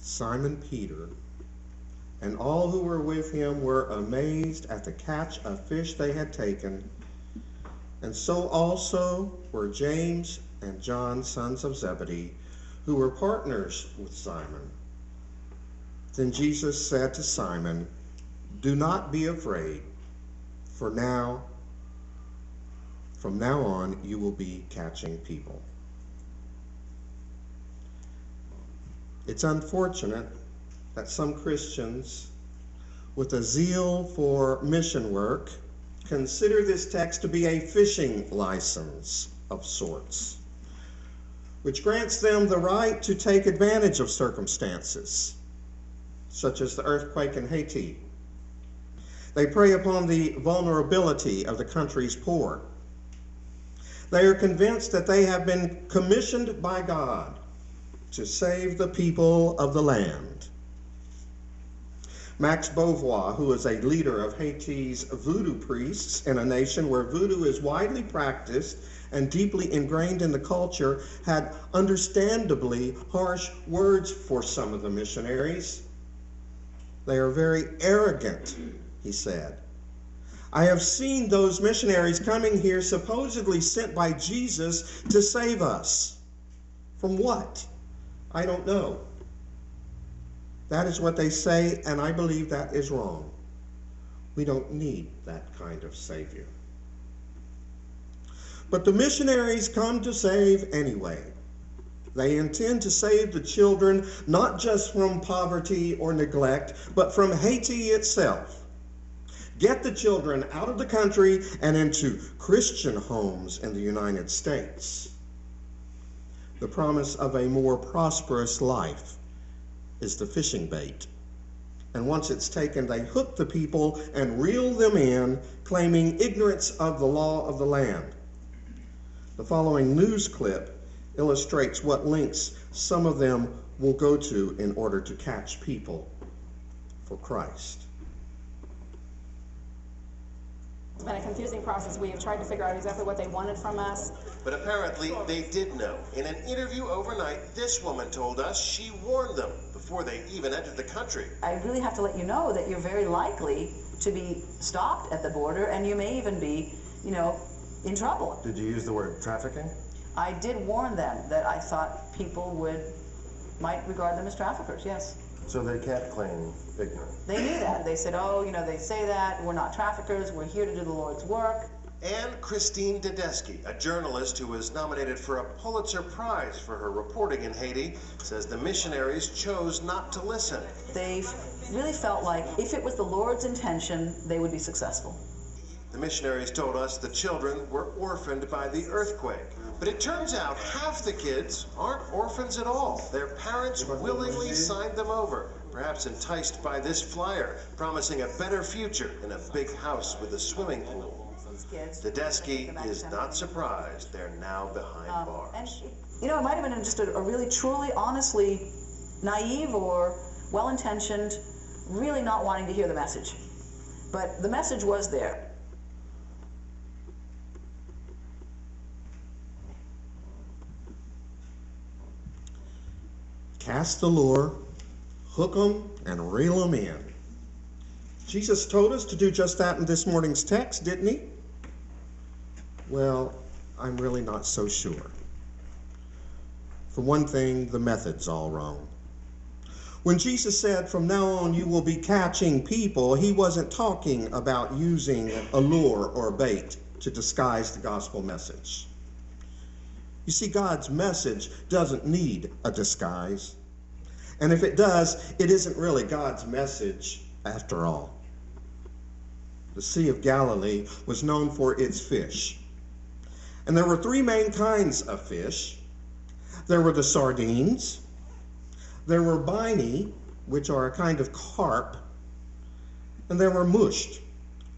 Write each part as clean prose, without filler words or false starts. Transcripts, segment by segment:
Simon Peter, and all who were with him were amazed at the catch of fish they had taken, and so also were James and John, sons of Zebedee, who were partners with Simon. Then Jesus said to Simon, "Do not be afraid, for from now on you will be catching people." It's unfortunate that some Christians, with a zeal for mission work, consider this text to be a fishing license of sorts, which grants them the right to take advantage of circumstances, such as the earthquake in Haiti. They prey upon the vulnerability of the country's poor. They are convinced that they have been commissioned by God to save the people of the land. Max Beauvoir, who is a leader of Haiti's voodoo priests in a nation where voodoo is widely practiced and deeply ingrained in the culture, had understandably harsh words for some of the missionaries. "They are very arrogant," he said. "I have seen those missionaries coming here supposedly sent by Jesus to save us. From what? I don't know." That is what they say, and I believe that is wrong. We don't need that kind of Savior. But the missionaries come to save anyway. They intend to save the children not just from poverty or neglect, but from Haiti itself. Get the children out of the country and into Christian homes in the United States. The promise of a more prosperous life is the fishing bait. And once it's taken, they hook the people and reel them in, claiming ignorance of the law of the land. The following news clip illustrates what lengths some of them will go to in order to catch people for Christ. It's been a confusing process. We have tried to figure out exactly what they wanted from us. But apparently they did know. In an interview overnight, this woman told us she warned them before they even entered the country. I really have to let you know that you're very likely to be stopped at the border, and you may even be, in trouble. Did you use the word trafficking? I did warn them that I thought people might regard them as traffickers, yes. So they can't claim ignorance. They knew that. They said, they say that, we're not traffickers, we're here to do the Lord's work. And Christine Tedeschi, a journalist who was nominated for a Pulitzer Prize for her reporting in Haiti, says the missionaries chose not to listen. They really felt like if it was the Lord's intention, they would be successful. The missionaries told us the children were orphaned by the earthquake. But it turns out half the kids aren't orphans at all. Their parents willingly signed them over, perhaps enticed by this flyer, promising a better future in a big house with a swimming pool. Tedeschi is not surprised they're now behind bars. And, it might have been just a really, truly, honestly naive or well-intentioned, really not wanting to hear the message. But the message was there. Cast the lure, hook them, and reel them in. Jesus told us to do just that in this morning's text, didn't he? Well, I'm really not so sure. For one thing, the method's all wrong. When Jesus said, "From now on you will be catching people," he wasn't talking about using a lure or bait to disguise the gospel message. You see, God's message doesn't need a disguise. And if it does, it isn't really God's message after all. The Sea of Galilee was known for its fish. And there were three main kinds of fish. There were the sardines. There were bini, which are a kind of carp. And there were mushed,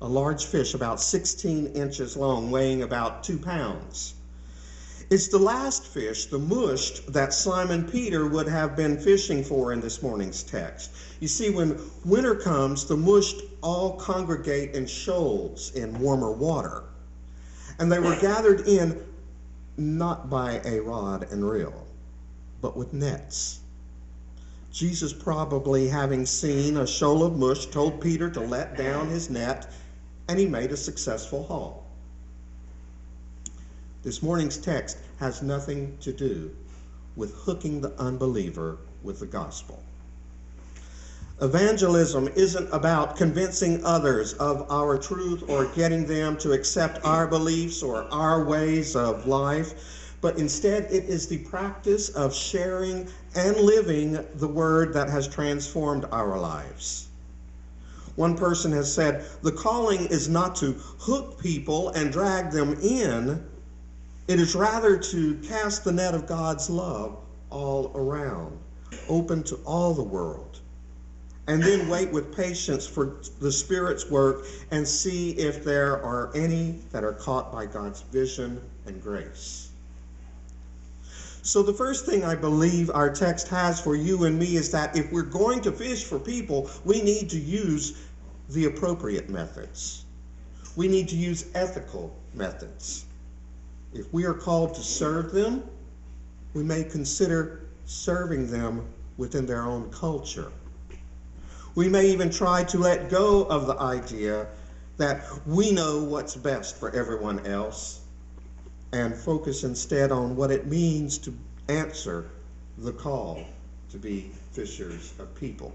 a large fish about 16 inches long, weighing about 2 pounds. It's the last fish, the mushed, that Simon Peter would have been fishing for in this morning's text. You see, when winter comes, the mushed all congregate in shoals in warmer water. And they were gathered in not by a rod and reel, but with nets. Jesus, probably having seen a shoal of mush, told Peter to let down his net, and he made a successful haul. This morning's text has nothing to do with hooking the unbeliever with the gospel. Evangelism isn't about convincing others of our truth or getting them to accept our beliefs or our ways of life, but instead it is the practice of sharing and living the word that has transformed our lives. One person has said, the calling is not to hook people and drag them in. It is rather to cast the net of God's love all around, open to all the world, and then wait with patience for the Spirit's work and see if there are any that are caught by God's vision and grace. So the first thing I believe our text has for you and me is that if we're going to fish for people, we need to use the appropriate methods. We need to use ethical methods. If we are called to serve them, we may consider serving them within their own culture. We may even try to let go of the idea that we know what's best for everyone else and focus instead on what it means to answer the call to be fishers of people.